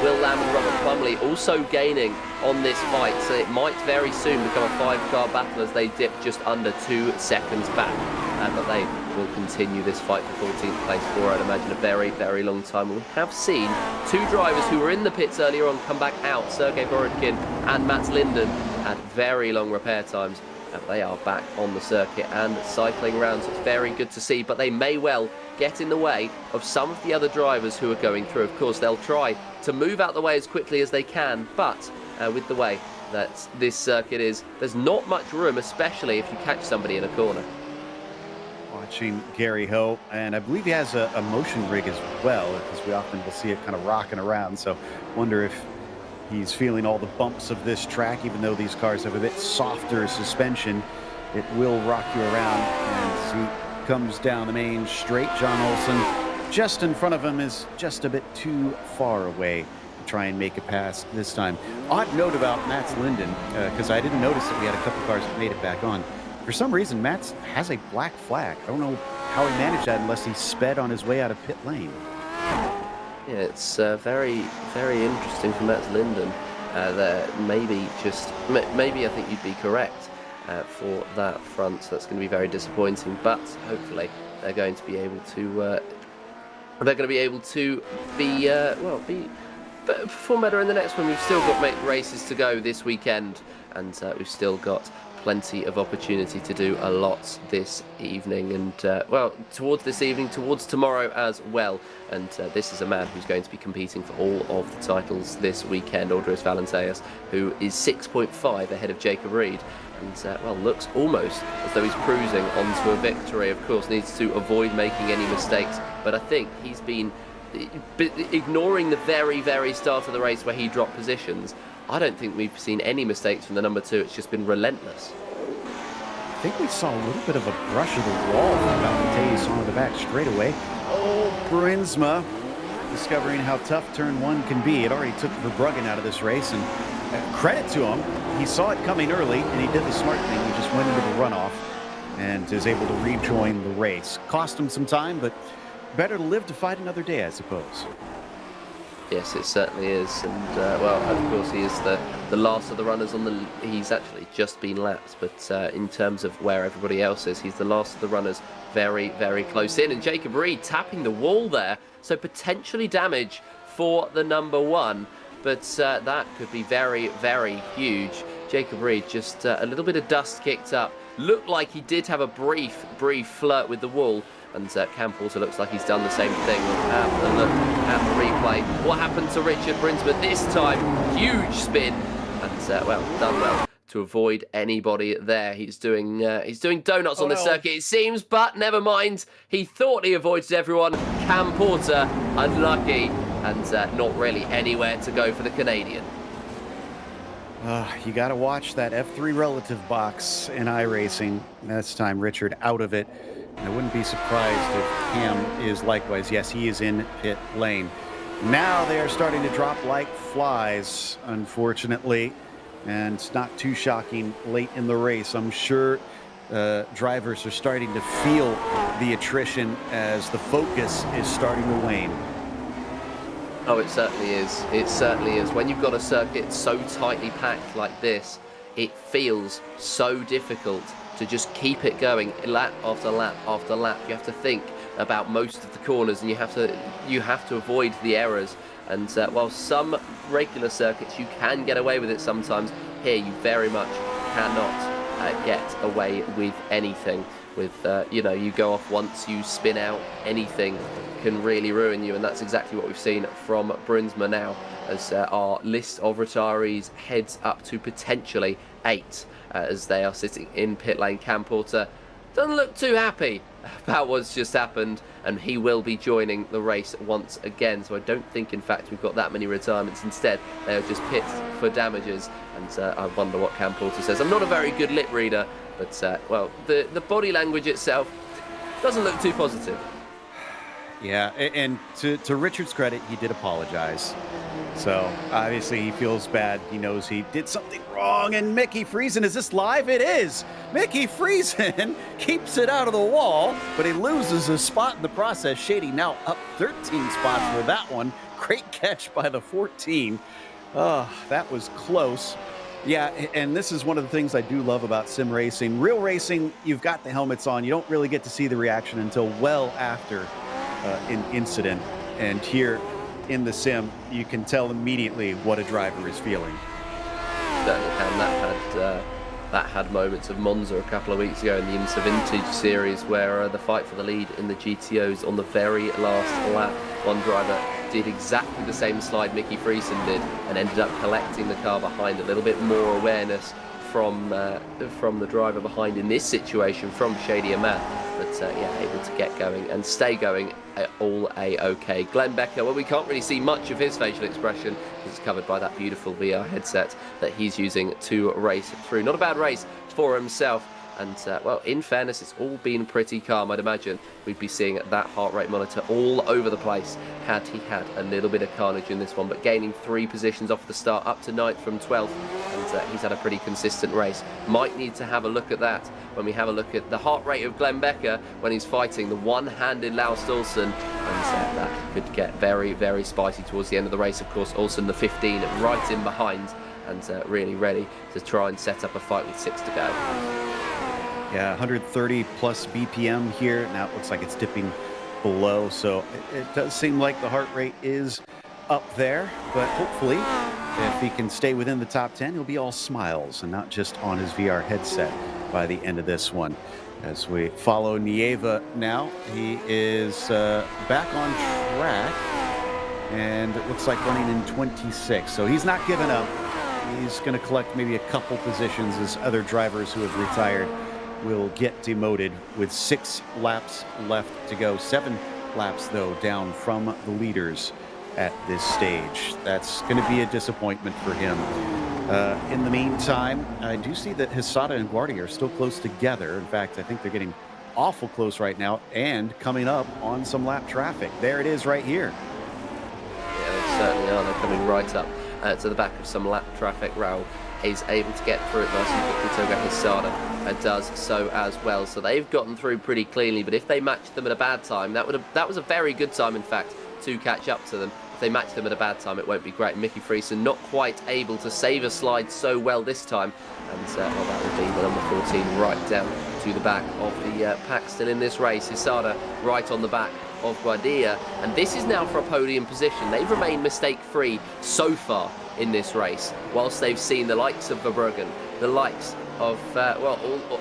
Will Lamb and Robert Plumley also gaining on this fight, so it might very soon become a 5-car battle as they dip just under 2 seconds back. But they will continue this fight for 14th place for, I'd imagine, a very, very long time. And we have seen 2 drivers who were in the pits earlier on come back out. Sergei Borodkin and Mats Linden had very long repair times. They are back on the circuit and cycling around, so it's very good to see, but they may well get in the way of some of the other drivers who are going through. Of course, they'll try to move out the way as quickly as they can, but with the way that this circuit is, there's not much room, especially if you catch somebody in a corner. Watching Gary Ho, and I believe he has a motion rig as well, because we often will see it kind of rocking around, so wonder if he's feeling all the bumps of this track. Even though these cars have a bit softer suspension, it will rock you around. And as he comes down the main straight, John Olsen just in front of him is just a bit too far away to try and make it past this time. Odd note about Mats Linden, because I didn't notice that we had a couple cars that made it back on. For some reason, Mats has a black flag. I don't know how he managed that unless he sped on his way out of pit lane. Yeah, it's very, very interesting from Mats Linden. There, maybe I think you'd be correct for that front. So that's going to be very disappointing. But hopefully, they're going to be able to. Perform better in the next one. We've still got races to go this weekend, and we've still got plenty of opportunity to do a lot this evening, and towards this evening, towards tomorrow as well. And this is a man who's going to be competing for all of the titles this weekend, Audrius Valenteus, who is 6.5 ahead of Jacob Reed, and looks almost as though he's cruising onto a victory. Of course, needs to avoid making any mistakes, but I think he's been ignoring the very, very start of the race where he dropped positions. I don't think we've seen any mistakes from the number 2. It's just been relentless. I think we saw a little bit of a brush of the wall from Valenteus onto the back straightaway. Oh, Bruinsma discovering how tough turn 1 can be. It already took Verbruggen out of this race, and credit to him. he saw it coming early, and he did the smart thing. He just went into the runoff and is able to rejoin the race. Cost him some time, but better to live to fight another day, I suppose. Yes, it certainly is, and well, of course, he is the last of the runners on the. He's actually just been lapped, but in terms of where everybody else is, he's the last of the runners, very, very close in. And Jacob Reed tapping the wall there, so potentially damage for the number one, but that could be very, very huge. Jacob Reed just a little bit of dust kicked up. Looked like he did have a brief flirt with the wall. And Cam Porter looks like he's done the same thing. We'll have a look at the replay. What happened to Richard Brinsma this time? Huge spin. And, well, done well to avoid anybody there. He's doing donuts on this circuit, it seems, but never mind. He thought he avoided everyone. Cam Porter, unlucky, and not really anywhere to go for the Canadian. You got to watch that F3 relative box in iRacing. This time, Richard out of it. I wouldn't be surprised if Cam is likewise. Yes, he is in pit lane. Now they are starting to drop like flies, unfortunately. And it's not too shocking late in the race. I'm sure drivers are starting to feel the attrition as the focus is starting to wane. Oh, it certainly is. It certainly is. When you've got a circuit so tightly packed like this, it feels so difficult to just keep it going lap after lap after lap. You have to think about most of the corners, and you have to avoid the errors. And while some regular circuits you can get away with it sometimes, here you very much cannot get away with anything. With you go off once, you spin out, anything can really ruin you, and that's exactly what we've seen from Brinsma now, as our list of retirees heads up to potentially 8. As they are sitting in pit lane. Cam Porter doesn't look too happy about what's just happened, and he will be joining the race once again. So I don't think, in fact, we've got that many retirements. Instead, they are just pits for damages, and I wonder what Cam Porter says. I'm not a very good lip reader, but, well, the body language itself doesn't look too positive. Yeah, and to Richard's credit, he did apologize. So obviously he feels bad. He knows he did something wrong. And Mickey Friesen, is this live? It is. Mickey Friesen keeps it out of the wall, but he loses a spot in the process. Shady now up 13 spots for that one. Great catch by the 14. Oh, that was close. Yeah, and this is one of the things I do love about sim racing. Real racing, you've got the helmets on. You don't really get to see the reaction until well after an incident. And here in the sim, you can tell immediately what a driver is feeling. And that had moments of Monza a couple of weeks ago in the IMSA Vintage Series, where the fight for the lead in the GTOs on the very last lap, one driver did exactly the same slide Mickey Friesen did and ended up collecting the car behind. A little bit more awareness from the driver behind in this situation, from Shady Ahmad, but yeah, able to get going and stay going all a-okay. Glenn Becker, well, we can't really see much of his facial expression. It's covered by that beautiful VR headset that he's using to race through. Not a bad race for himself. And, well, in fairness, it's all been pretty calm. I'd imagine we'd be seeing that heart rate monitor all over the place had he had a little bit of carnage in this one. But gaining 3 positions off the start, up to 9th from 12th. And he's had a pretty consistent race. Might need to have a look at that when we have a look at the heart rate of Glenn Becker when he's fighting the one-handed Laus Olsen. And that could get very, very spicy towards the end of the race. Of course, Olsen, the 15, right in behind. And really ready to try and set up a fight with 6 to go. Yeah, 130 plus BPM here. Now it looks like it's dipping below, so it does seem like the heart rate is up there, but hopefully if he can stay within the top 10, he'll be all smiles and not just on his VR headset by the end of this one. As we follow Nieva now, he is back on track, and it looks like running in 26, so he's not giving up. He's going to collect maybe a couple positions as other drivers who have retired will get demoted with 6 laps left to go. 7 laps, though, down from the leaders at this stage. That's going to be a disappointment for him. In the meantime, I do see that Hisada and Guardia are still close together. In fact, I think they're getting awful close right now and coming up on some lap traffic. There it is right here. Yeah, they certainly are. They're coming right up to the back of some lap traffic. Raul is able to get through it nice and quickly. Toga Hisada does so as well. So they've gotten through pretty cleanly, but if they matched them at a bad time, that was a very good time, in fact, to catch up to them. If they match them at a bad time, it won't be great. Mickey Friesen not quite able to save a slide so well this time, and well, that will be the number 14 right down to the back of the pack still in this race. Hisada right on the back of Guardia, and this is now for a podium position. They've remained mistake-free so far in this race, whilst they've seen the likes of Verbruggen, the likes of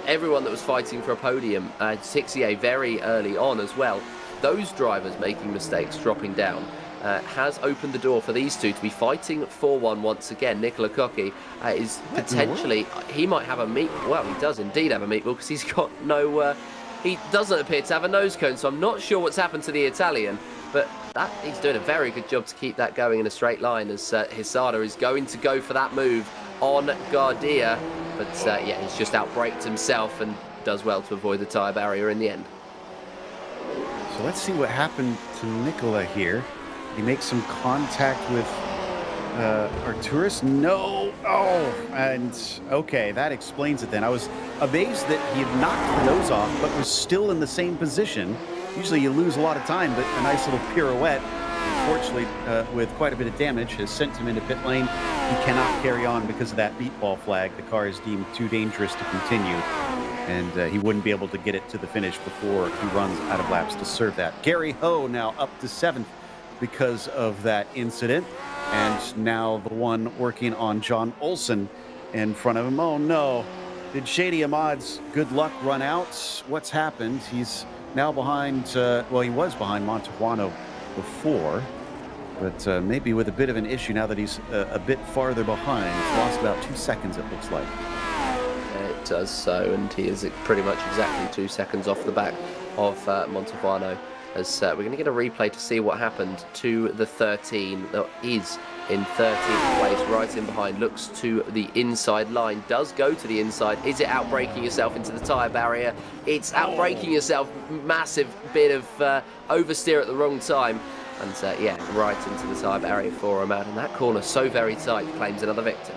everyone that was fighting for a podium, Tixier very early on as well. Those drivers making mistakes, dropping down, has opened the door for these two to be fighting for one once again. Nicola Cocchi is potentially, he might have a meat, well, he does indeed have a meatball, because he's got no, he doesn't appear to have a nose cone, so I'm not sure what's happened to the Italian, but he's doing a very good job to keep that going in a straight line, as Hisada is going to go for that move on Guardia, but yeah, he's just outbraked himself and does well to avoid the tyre barrier in the end. So let's see what happened to Nicola here. He makes some contact with Arturus. No. Oh, and okay, that explains it then. I was amazed that he had knocked the nose off, but was still in the same position. Usually you lose a lot of time, but a nice little pirouette, unfortunately, with quite a bit of damage, has sent him into pit lane. He cannot carry on because of that beatball flag. The car is deemed too dangerous to continue, and he wouldn't be able to get it to the finish before he runs out of laps to serve that. Gary Ho now up to 7th because of that incident, and now the one working on John Olsen in front of him. Oh no, did Shady Ahmad's good luck run out? What's happened? He's now behind, well, he was behind Montalbano before, but maybe with a bit of an issue now that he's a bit farther behind. He's lost about 2 seconds, it looks like. It does so, and he is pretty much exactly 2 seconds off the back of Montalbano. As we're going to get a replay to see what happened to the 13 that is in 13th place, right in behind, looks to the inside line, does go to the inside. Is it outbraking yourself into the tyre barrier? It's outbraking yourself, massive bit of oversteer at the wrong time, and yeah, right into the tyre barrier for Ahmad, and that corner so very tight, claims another victim.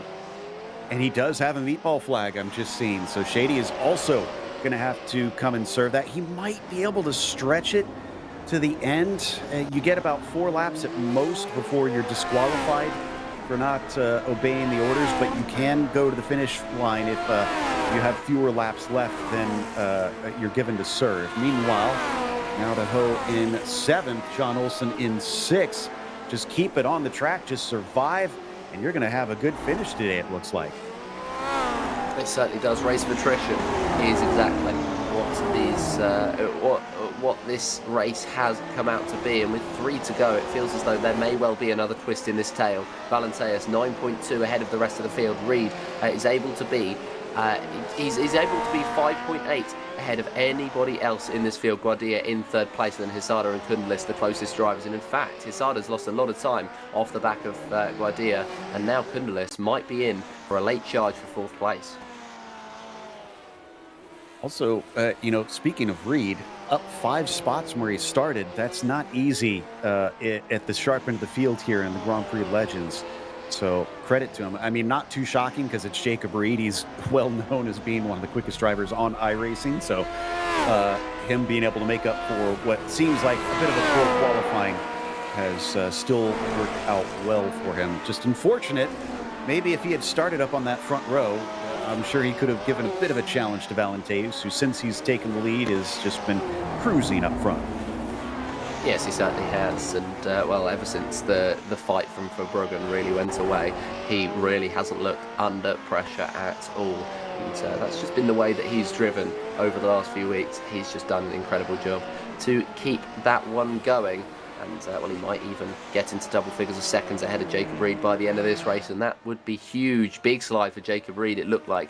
And he does have a meatball flag, I'm just seeing, so Shady is also going to have to come and serve that. He might be able to stretch it to the end. You get about 4 laps at most before you're disqualified for not obeying the orders, but you can go to the finish line if you have fewer laps left than you're given to serve. Meanwhile, now the Ho in 7th, John Olsen in 6th. Just keep it on the track, just survive, and you're going to have a good finish today, it looks like. It certainly does. Race of attrition is exactly what this race has come out to be, and with 3 to go, it feels as though there may well be another twist in this tale. Valenteus 9.2 ahead of the rest of the field. Reed is able to be he's able to be 5.8 ahead of anybody else in this field. Guardia in 3rd place, and then Hisada and Kundelis the closest drivers. And in fact, Hisada's lost a lot of time off the back of Guardia, and now Kundelis might be in for a late charge for 4th place. Also, speaking of Reed, up 5 spots from where he started. That's not easy at the sharp end of the field here in the Grand Prix Legends. So credit to him. I mean, not too shocking because it's Jacob Reed. He's well known as being one of the quickest drivers on iRacing. So him being able to make up for what seems like a bit of a poor qualifying has still worked out well for him. Just unfortunate. Maybe if he had started up on that front row, I'm sure he could have given a bit of a challenge to Valenteus, who since he's taken the lead has just been cruising up front. Yes, he certainly has, and well, ever since the fight from Verbruggen really went away, he really hasn't looked under pressure at all. And that's just been the way that he's driven over the last few weeks. He's just done an incredible job to keep that one going. And well, he might even get into double figures of seconds ahead of Jacob Reed by the end of this race, and that would be huge. Big slide for Jacob Reed, it looked like,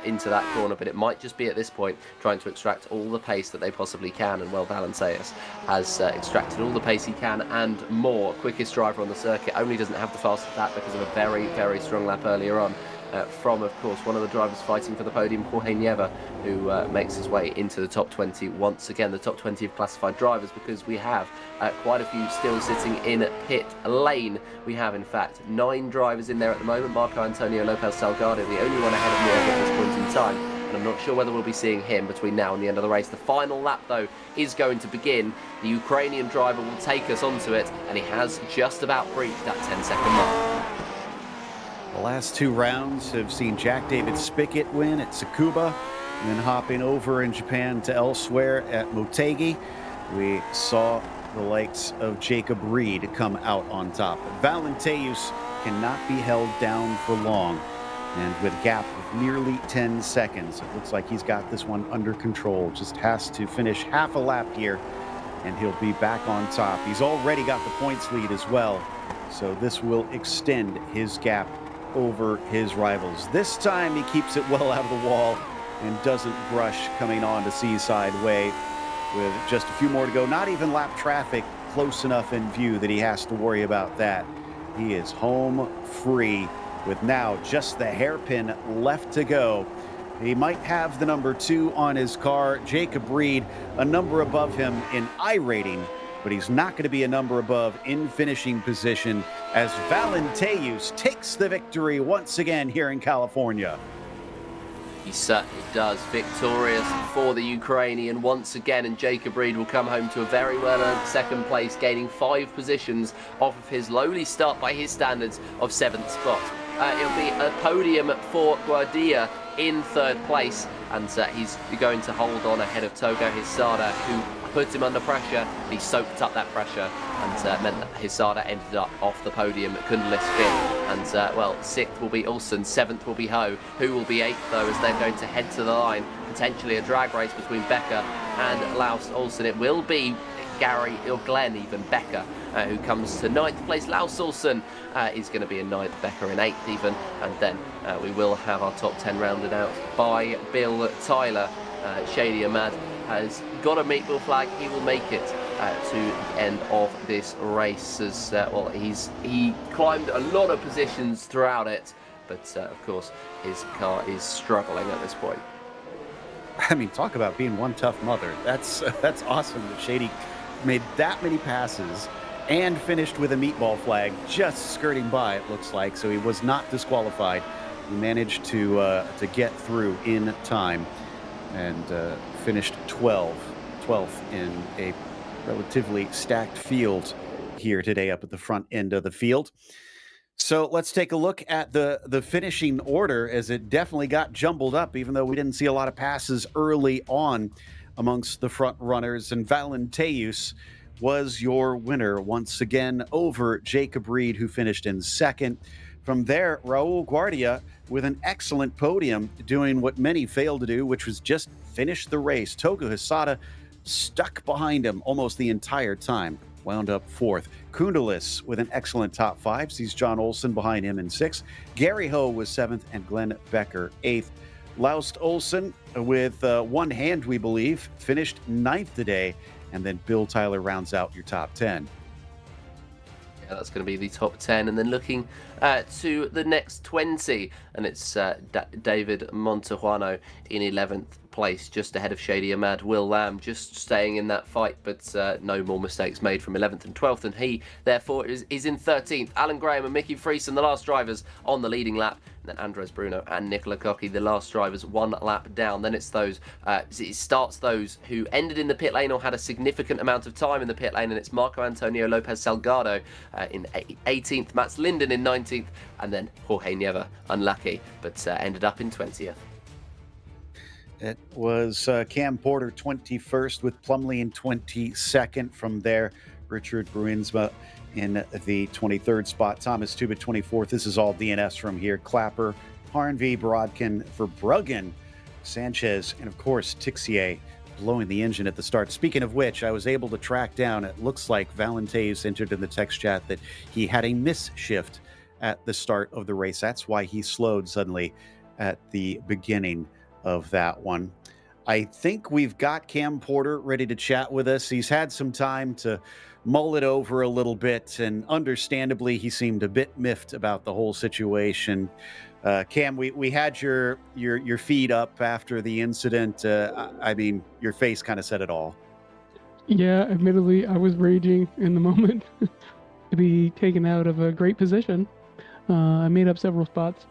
into that corner, but it might just be at this point trying to extract all the pace that they possibly can, and well, Valenteus has extracted all the pace he can and more. Quickest driver on the circuit, only doesn't have the fastest lap because of a very, very strong lap earlier on. from, of course, one of the drivers fighting for the podium, Jorge Nieva, who makes his way into the top 20 once again, the top 20 of classified drivers, because we have quite a few still sitting in pit lane. We have, in fact, 9 drivers in there at the moment. Marco Antonio Lopez Salgado, the only one ahead of Nieva at this point in time, and I'm not sure whether we'll be seeing him between now and the end of the race. The final lap, though, is going to begin. The Ukrainian driver will take us onto it, and he has just about breached that 10-second mark. The last 2 rounds have seen Jack David Spickett win at Tsukuba, and then hopping over in Japan to elsewhere at Motegi. We saw the likes of Jacob Reed come out on top. Valenteus cannot be held down for long, and with a gap of nearly 10 seconds, it looks like he's got this one under control. Just has to finish half a lap here, and he'll be back on top. He's already got the points lead as well, so this will extend his gap over his rivals. This time he keeps it well out of the wall and doesn't brush coming on to Seaside Way with just a few more to go. Not even lap traffic close enough in view that he has to worry about that. He is home free with now just the hairpin left to go. He might have the number 2 on his car. Jacob Reed, a number above him in iRating, but he's not going to be a number above in finishing position as Valenteus takes the victory once again here in California. He certainly does. Victorious for the Ukrainian once again, and Jacob Reed will come home to a very well-earned second place, gaining 5 positions off of his lowly start by his standards of 7th spot. It'll be a podium for Guardia in 3rd place, and he's going to hold on ahead of Togo Hisada, who put him under pressure. He soaked up that pressure and meant that Hisada ended up off the podium, couldn't list 5th. And, well, 6th will be Olsen, 7th will be Ho, who will be 8th, though, as they're going to head to the line. Potentially a drag race between Becker and Laus Olsen. It will be Gary, or Glenn even, Becker, who comes to 9th place. Laus Olsen is going to be in 9th, Becker in 8th even, and then we will have our top 10 rounded out by Bill Tyler. Shady Ahmad has got a meatball flag. He will make it to the end of this race, as well, he climbed a lot of positions throughout it, but of course his car is struggling at this point. I mean, talk about being one tough mother. That's awesome that Shady made that many passes and finished with a meatball flag, just skirting by, it looks like. So he was not disqualified. He managed to get through in time and finished 12th in a relatively stacked field here today up at the front end of the field. So let's take a look at the finishing order, as it definitely got jumbled up, even though we didn't see a lot of passes early on amongst the front runners. And Valenteus was your winner once again over Jacob Reed, who finished in 2nd. From there, Raul Guardia with an excellent podium, doing what many failed to do, which was just finish the race. Togo Hisada stuck behind him almost the entire time, wound up 4th. Kundalis with an excellent top 5, sees John Olsen behind him in 6th. Gary Ho was 7th, and Glenn Becker 8th. Laust Olsen with one hand, we believe, finished 9th today, and then Bill Tyler rounds out your top 10. Yeah, that's going to be the top 10, and then looking to the next 20, and it's David Montejuano in 11th place, just ahead of Shady Ahmad. Will Lamb just staying in that fight, but no more mistakes made from 11th and 12th, and he therefore is in 13th. Alan Graham and Mickey Friesen, the last drivers on the leading lap, and then Andres Bruno and Nicola Cocchi, the last drivers, one lap down. Then it's those, it starts those who ended in the pit lane or had a significant amount of time in the pit lane, and it's Marco Antonio Lopez Salgado in 18th, Mats Linden in 19th, and then Jorge Nieva, unlucky, but ended up in 20th. It was Cam Porter 21st with Plumley in 22nd. From there, Richard Bruinsma in the 23rd spot. Thomas Tuba 24th. This is all DNS from here. Clapper, Harnvey, Brodkin for Bruggen, Sanchez, and of course Tixier blowing the engine at the start. Speaking of which, I was able to track down, it looks like Valenteus entered in the text chat that he had a miss shift at the start of the race. That's why he slowed suddenly at the beginning of that one. I think we've got Cam Porter ready to chat with us. He's had some time to mull it over a little bit, and understandably, he seemed a bit miffed about the whole situation. Cam, we had your feed up after the incident. I mean, your face kind of said it all. Yeah, admittedly, I was raging in the moment to be taken out of a great position. I made up several spots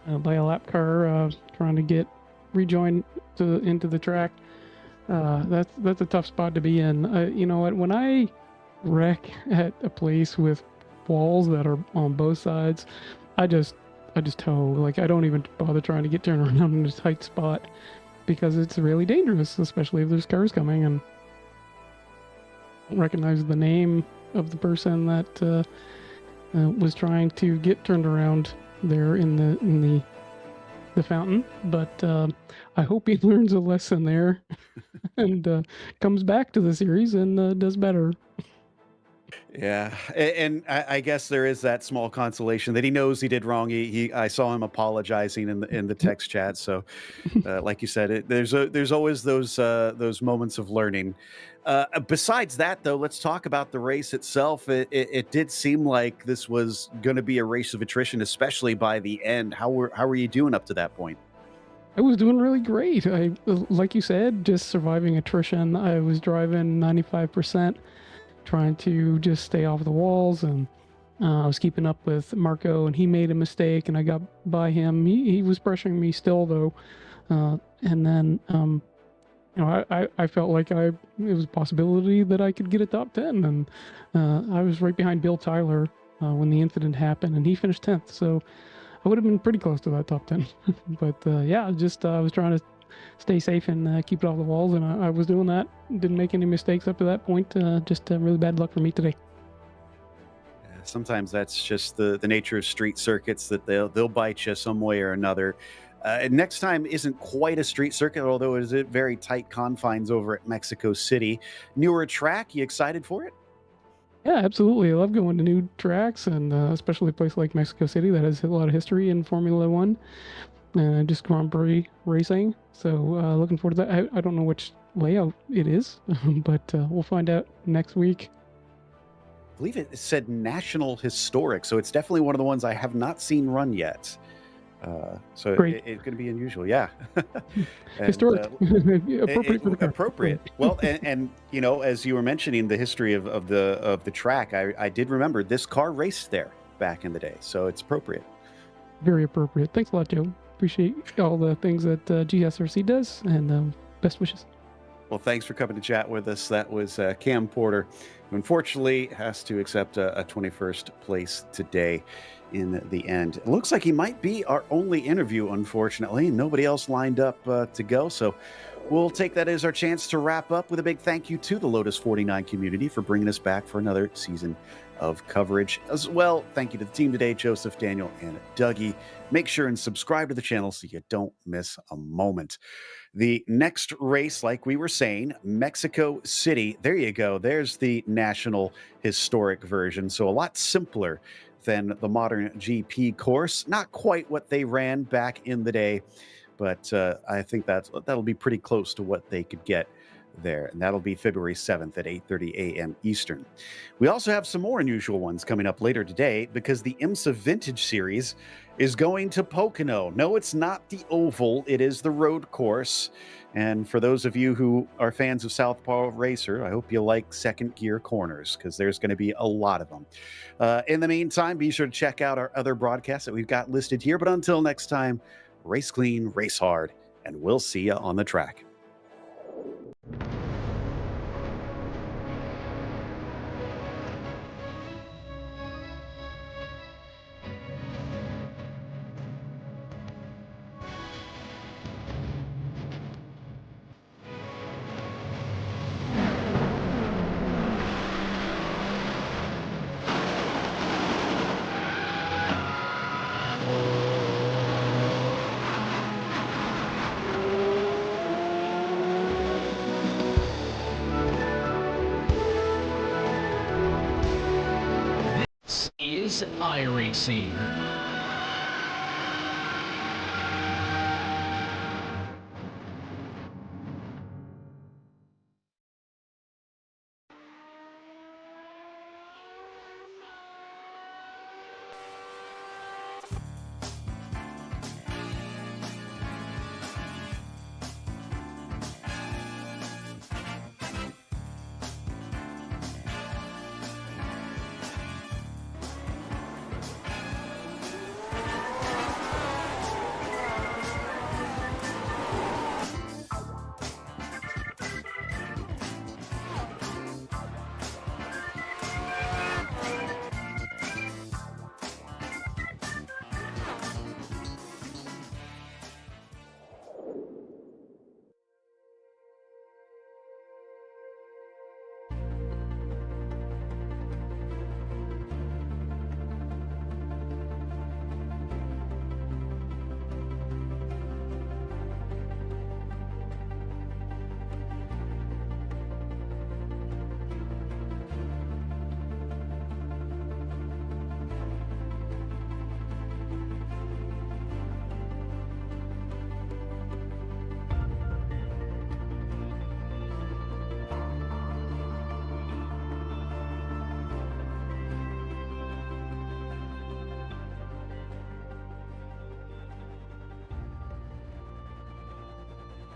by a lap car trying to get rejoined into the track. That's a tough spot to be in. You know what? When I wreck at a place with walls that are on both sides, I just tow. Like, I don't even bother trying to get turned around in a tight spot because it's really dangerous, especially if there's cars coming and recognize the name of the person that was trying to get turned around there in the fountain. But I hope he learns a lesson there and comes back to the series and does better. Yeah, and I guess there is that small consolation that he knows he did wrong. I saw him apologizing in the text chat. So, like you said, there's always those moments of learning. Besides that, though, let's talk about the race itself. It did seem like this was going to be a race of attrition, especially by the end. How were you doing up to that point? I was doing really great. Like you said, just surviving attrition. I was driving 95%. Trying to just stay off the walls, and I was keeping up with Marco, and he made a mistake and I got by him. He was pressuring me still though, and then you know, I felt like it was a possibility that I could get a top 10, and I was right behind Bill Tyler when the incident happened, and he finished 10th, so I would have been pretty close to that top 10. But yeah, just I was trying to stay safe and keep it off the walls, and I was doing that. Didn't make any mistakes up to that point. Just really bad luck for me today. Sometimes that's just the nature of street circuits, that they'll bite you some way or another. Next time isn't quite a street circuit, although it is at very tight confines over at Mexico City. Newer track, you excited for it? Yeah, absolutely. I love going to new tracks, and especially a place like Mexico City that has a lot of history in Formula One. Just Grand Prix racing. So looking forward to that. I don't know which layout it is, but we'll find out next week. I believe it said National Historic, so it's definitely one of the ones I have not seen run yet. So it's going to be unusual, yeah. And, historic, appropriate for the car. Appropriate. Well, and you know, as you were mentioning the history of the track, I did remember this car raced there back in the day, so it's appropriate. Very appropriate. Thanks a lot, Joe. Appreciate all the things that GSRC does, and best wishes. Well, thanks for coming to chat with us. That was Cam Porter, who unfortunately has to accept a 21st place today in the end. It looks like he might be our only interview, unfortunately. Nobody else lined up to go, so we'll take that as our chance to wrap up with a big thank you to the Lotus 49 community for bringing us back for another season of coverage as well. Thank you to the team today, Joseph, Daniel, and Dougie. Make sure and subscribe to the channel so you don't miss a moment. The next race, like we were saying, Mexico City. There you go. There's the National Historic version. So a lot simpler than the modern GP course. Not quite what they ran back in the day, but I think that'll be pretty close to what they could get there, and that'll be February 7th at 8:30 a.m. Eastern. We also have some more unusual ones coming up later today because the IMSA Vintage Series is going to Pocono. No, it's not the oval, it is the road course. And for those of you who are fans of Southpaw Racer, I hope you like second gear corners because there's going to be a lot of them. In the meantime, be sure to check out our other broadcasts that we've got listed here. But until next time, race clean, race hard, and we'll see you on the track. This is iRacing.